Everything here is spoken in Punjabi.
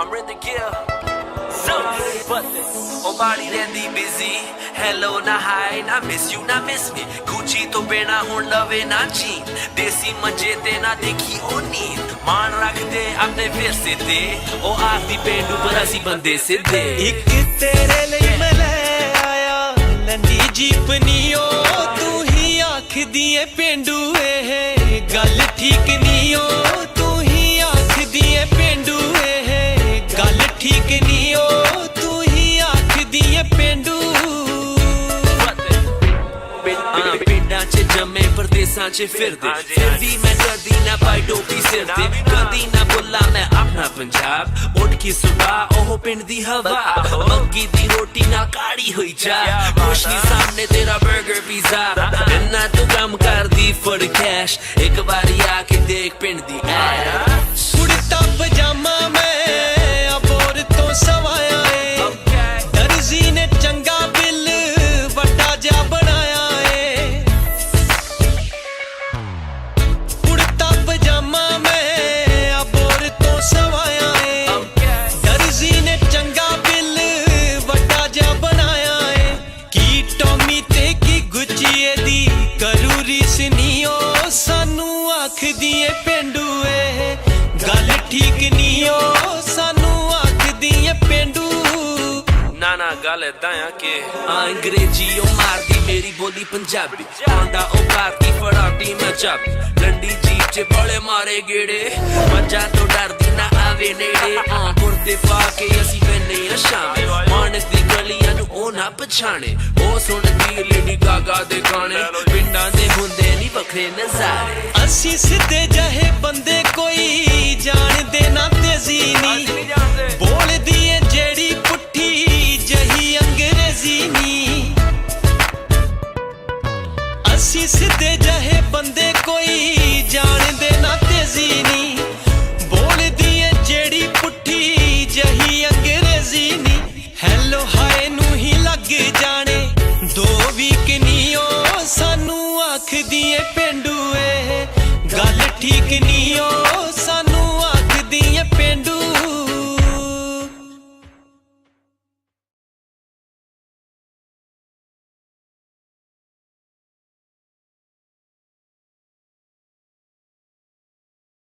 Amrinder Gill. O body ਰਹਿੰਦੀ busy. Hello na hi na miss you na miss me. Gucci ਤੋਂ ਬਿਨਾ ਹੁਣ ਲਵੇ ਨਾ ਚੀਨ. ਦੇਸੀ ਮੰਜੇ ਤੇ ਨਾ ਦੇਖੀ ਉਹ ਨੀਂਦ. ਮਾਣ ਰੱਖਦੇ ਆਪਣੇ ਵਿਰਸੇ ਤੇ. ਉਹ ਆਖਦੀ ਪੇਂਡੂ ਪਰ ਅਸੀਂ ਬੰਦੇ ਸਿੱਧੇ. ਇੱਕ ਤੇਰੇ ਲਈ ਮੈਂ ਲੈ ਆਇਆ ਲੰਡੀ ਜੀਪ ਨੀ ਓ ਤੂੰ ਹੀ ਆਖਦੀ ਏ ਪੇਂਡੂ ਇਹ ਗੱਲ ਠੀਕ ਨੀ ਓ ਤੂੰ ਹੀ ਆਖਦੀ ਏ ਪੇਂਡੂ ਇਹ ਗੱਲ ਠੀਕ ਨੀ ਓ ਤੂੰ ਹੀ ਆਖਦੀ ਏ ਪੇਂਡੂ ਪਿੰਡਾਂ 'ਚ ਜੰਮੇ ਪਰਦੇਸਾਂ 'ਚ ਫਿਰਦੇ ਫਿਰ ਵੀ ਮੈਂ ਕਦੀ ਨਾ ਪਾਈ ਟੋਪੀ ਸਿਰ ਤੇ ਕਦੀ ਨਾ ਬੋਲਾਂ ਮੈਂ ਆਪਣਾ ਪੰਜਾਬ ਉੱਠ ਕੇ ਸੁਬਾਹ ਉਹ ਪਿੰਡ ਦੀ ਹਵਾ ਮੱਕੀ ਦੀ ਰੋਟੀ ਨਾਲ ਕਾੜੀ ਹੋਈ ਚਾਹ ਕੁਛ ਨੀ ਸਾਹਮਣੇ ਤੇਰਾ 버ਗਰ ਪੀਜ਼ਾ ਇੰਨਾ ਤੂੰ ਕੰਮ ਕਰਦੀ ਫॉर ਕੈਸ਼ ਇੱਕ ਵਾਰੀ ਆ ਕੇ ਦੇਖ ਪਿੰਡ ਦੀ ਐਡ ਕੁੜਤਾ ਪਜਾਮਾ ਮੈਂ ਅਬੋਰ ਤੋਂ ਸਵਾਇਆ ਏ ਦਰਜੀ ਨੇ ਚੰਗਾ ਬਿੱਲ ਵੱਡਾ ਜਿਹਾ ਬਣਾਇਆ ਏ ਕੁੜਤਾ ਪਜਾਮਾ ਮੈਂ ਅਬੋਰ ਤੋਂ ਸਵਾਇਆ ਏ ਦਰਜੀ ਨੇ ਚੰਗਾ ਬਿੱਲ ਵੱਡਾ ਜਿਹਾ ਬਣਾਇਆ ਏ ਕੀ ਟੋਮੀ ਤੇ ਕੀ ਗੁੱਚੀ ਦੀ ਕਰੂ ਰੀਸ ਨੀ ਓ ਸਾਨੂੰ ਆਖਦੀ ਏ ਪੇਂਡੂ ਏ ਗੱਲ ਠੀਕ ਨੀ ਓ ਸਾਨੂੰ ਆਖਦੀ ਏ ਪੇਂਡੂ ਨਾ ਗੱਲ ਏਦਾਂ ਆ ਕਿ ਅੰਗਰੇਜ਼ੀ ਉਹ ਮਾਰਦੀ ਮੇਰੀ ਬੋਲੀ ਪੰਜਾਬੀ ਆਂਦਾ ਉਹ ਭਾਰਤੀ ਫੜਾਤੀ ਮੈਂ ਚਾਬੀ ਲੰਡੀ ਜੀਪ 'ਚ ਬੜੇ ਮਾਰੇ ਗੇੜੇ ਮੱਝਾਂ ਤੋਂ ਡਰਦੀ ਨਾ ਆਵੇ ਨੇੜੇ ਕੁਰਤੇ ਪਾ ਕੇ ਅਸੀਂ ਪੈਨੇ ਆ ਸ਼ਾਮੇ ਮਾਨਸ ਦੀ ਗਲੀਆਂ ਨੂੰ ਉਹ ਨਾ ਪਛਾਣੇ ਉਹ ਸੁਣਦੀ ਲੇਡੀ ਗਾਗਾ ਦੇ ਗਾਣੇ ਪਿੰਡਾਂ ਦੇ ਹੁੰਦੇ ਨਹੀਂ ਵੱਖਰੇ ਨਜ਼ਾਰੇ ਅਸੀਂ ਸਿੱਧੇ ਜਿਹੇ ਬੰਦੇ ਕੋਈ ਜਾਣਦੇ ਨਾ ਤੇਜ਼ੀ ਨੀ ਬੋਲਦੀ ਏ ਜਿਹੜੀ ਪੁੱਠੀ ਜਹੀ ਅੰਗਰੇਜ਼ੀ ਨੀ ਅਸੀਂ ਸਿੱਧੇ ਜਿਹੇ ਬੰਦੇ ਕੋਈ ਜਾਣਦੇ ਨਾ ਤੇਜ਼ੀ ਨੀ